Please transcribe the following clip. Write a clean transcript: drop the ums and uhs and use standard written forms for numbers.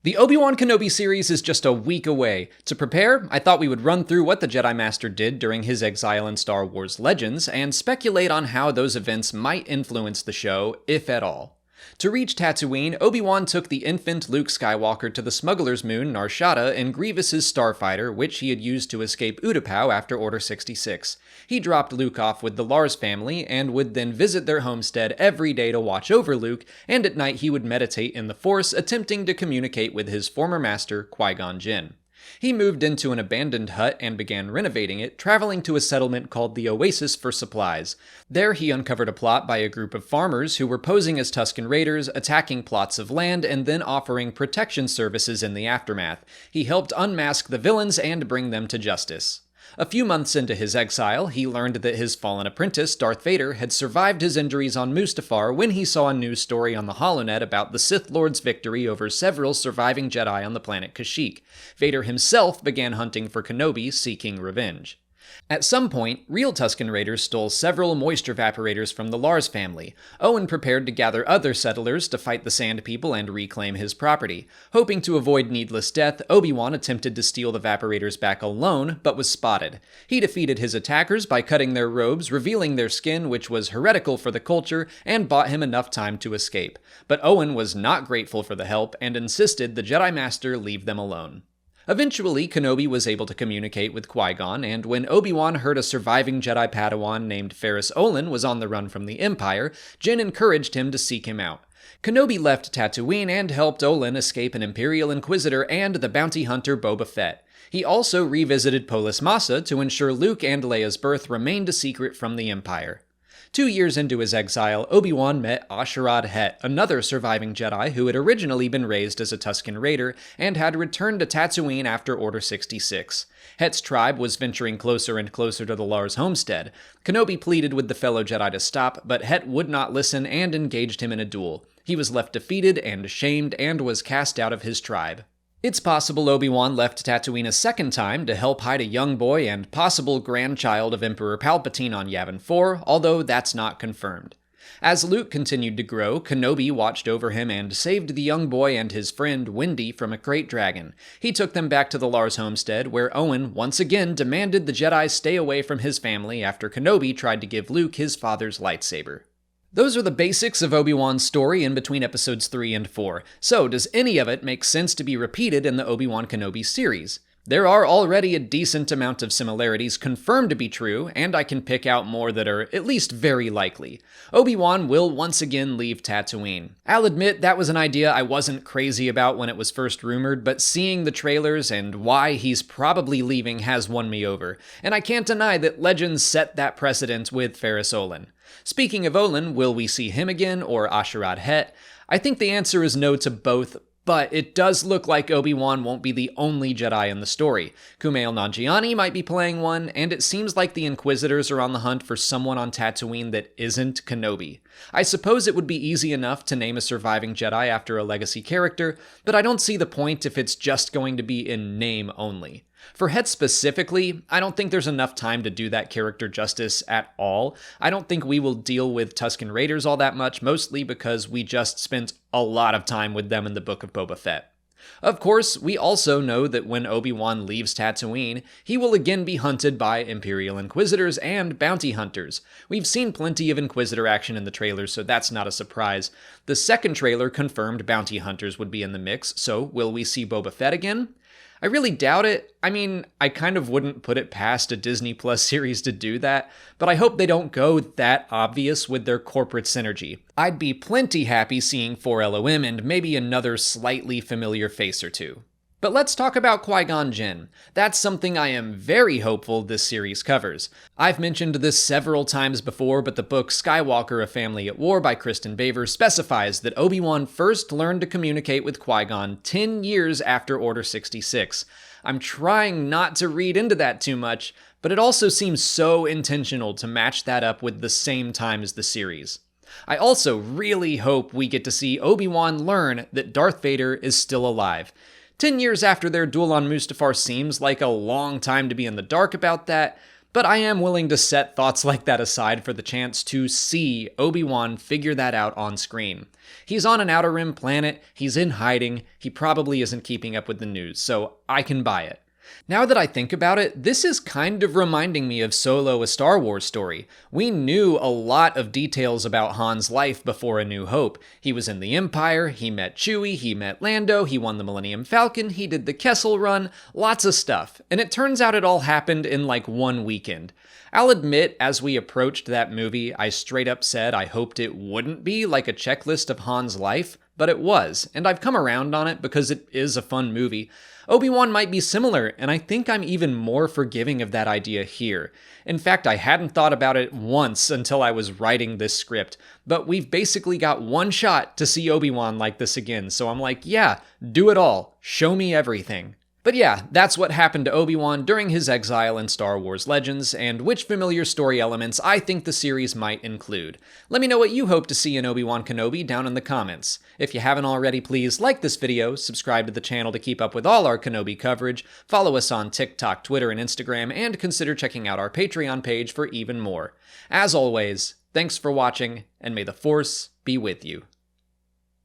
The Obi-Wan Kenobi series is just a week away. To prepare, I thought we would run through what the Jedi Master did during his exile in Star Wars Legends, and speculate on how those events might influence the show, if at all. To reach Tatooine, Obi-Wan took the infant Luke Skywalker to the smuggler's moon, Nar Shaddaa, in Grievous's starfighter, which he had used to escape Utapau after Order 66. He dropped Luke off with the Lars family, and would then visit their homestead every day to watch over Luke, and at night he would meditate in the Force, attempting to communicate with his former master, Qui-Gon Jinn. He moved into an abandoned hut and began renovating it, traveling to a settlement called the Oasis for supplies. There he uncovered a plot by a group of farmers who were posing as Tusken Raiders, attacking plots of land, and then offering protection services in the aftermath. He helped unmask the villains and bring them to justice. A few months into his exile, he learned that his fallen apprentice, Darth Vader, had survived his injuries on Mustafar when he saw a news story on the HoloNet about the Sith Lord's victory over several surviving Jedi on the planet Kashyyyk. Vader himself began hunting for Kenobi, seeking revenge. At some point, real Tusken Raiders stole several moisture evaporators from the Lars family. Owen prepared to gather other settlers to fight the Sand People and reclaim his property. Hoping to avoid needless death, Obi-Wan attempted to steal the evaporators back alone, but was spotted. He defeated his attackers by cutting their robes, revealing their skin, which was heretical for the culture, and bought him enough time to escape. But Owen was not grateful for the help, and insisted the Jedi Master leave them alone. Eventually, Kenobi was able to communicate with Qui-Gon, and when Obi-Wan heard a surviving Jedi Padawan named Ferris Olin was on the run from the Empire, Jinn encouraged him to seek him out. Kenobi left Tatooine and helped Olin escape an Imperial Inquisitor and the bounty hunter Boba Fett. He also revisited Polis Massa to ensure Luke and Leia's birth remained a secret from the Empire. 2 years into his exile, Obi-Wan met A'Sharad Het, another surviving Jedi who had originally been raised as a Tusken Raider and had returned to Tatooine after Order 66. Het's tribe was venturing closer and closer to the Lars homestead. Kenobi pleaded with the fellow Jedi to stop, but Het would not listen and engaged him in a duel. He was left defeated and ashamed and was cast out of his tribe. It's possible Obi-Wan left Tatooine a second time to help hide a young boy and possible grandchild of Emperor Palpatine on Yavin 4, although that's not confirmed. As Luke continued to grow, Kenobi watched over him and saved the young boy and his friend Wendy from a great dragon. He took them back to the Lars homestead, where Owen once again demanded the Jedi stay away from his family after Kenobi tried to give Luke his father's lightsaber. Those are the basics of Obi-Wan's story in between episodes 3 and 4. So, does any of it make sense to be repeated in the Obi-Wan Kenobi series? There are already a decent amount of similarities confirmed to be true, and I can pick out more that are at least very likely. Obi-Wan will once again leave Tatooine. I'll admit that was an idea I wasn't crazy about when it was first rumored, but seeing the trailers and why he's probably leaving has won me over, and I can't deny that Legends set that precedent with Ferris Olin. Speaking of Olin, will we see him again, or A'Sharad Het? I think the answer is no to both, but it does look like Obi-Wan won't be the only Jedi in the story. Kumail Nanjiani might be playing one, and it seems like the Inquisitors are on the hunt for someone on Tatooine that isn't Kenobi. I suppose it would be easy enough to name a surviving Jedi after a legacy character, but I don't see the point if it's just going to be in name only. For Het specifically, I don't think there's enough time to do that character justice at all. I don't think we will deal with Tusken Raiders all that much, mostly because we just spent a lot of time with them in the Book of Boba Fett. Of course, we also know that when Obi-Wan leaves Tatooine, he will again be hunted by Imperial Inquisitors and bounty hunters. We've seen plenty of Inquisitor action in the trailers, so that's not a surprise. The second trailer confirmed bounty hunters would be in the mix, so will we see Boba Fett again? I really doubt it. I mean, I kind of wouldn't put it past a Disney Plus series to do that, but I hope they don't go that obvious with their corporate synergy. I'd be plenty happy seeing 4LOM and maybe another slightly familiar face or two. But let's talk about Qui-Gon Jinn. That's something I am very hopeful this series covers. I've mentioned this several times before, but the book Skywalker: A Family at War by Kristen Baver specifies that Obi-Wan first learned to communicate with Qui-Gon 10 years after Order 66. I'm trying not to read into that too much, but it also seems so intentional to match that up with the same time as the series. I also really hope we get to see Obi-Wan learn that Darth Vader is still alive. 10 years after their duel on Mustafar seems like a long time to be in the dark about that, But I am willing to set thoughts like that aside for the chance to see Obi-Wan figure that out on screen. He's on an Outer Rim planet, he's in hiding, he probably isn't keeping up with the news, so I can buy it. Now that I think about it, this is kind of reminding me of Solo: A Star Wars Story. We knew a lot of details about Han's life before A New Hope. He was in the Empire, he met Chewie, he met Lando, he won the Millennium Falcon, he did the Kessel Run, lots of stuff. And it turns out it all happened in like one weekend. I'll admit, as we approached that movie, I straight up said I hoped it wouldn't be like a checklist of Han's life, but it was, and I've come around on it because it is a fun movie. Obi-Wan might be similar, and I think I'm even more forgiving of that idea here. In fact, I hadn't thought about it once until I was writing this script, but we've basically got one shot to see Obi-Wan like this again, so I'm like, yeah, do it all, show me everything. But yeah, that's what happened to Obi-Wan during his exile in Star Wars Legends, and which familiar story elements I think the series might include. Let me know what you hope to see in Obi-Wan Kenobi down in the comments. If you haven't already, please like this video, subscribe to the channel to keep up with all our Kenobi coverage, follow us on TikTok, Twitter, and Instagram, and consider checking out our Patreon page for even more. As always, thanks for watching, and may the Force be with you.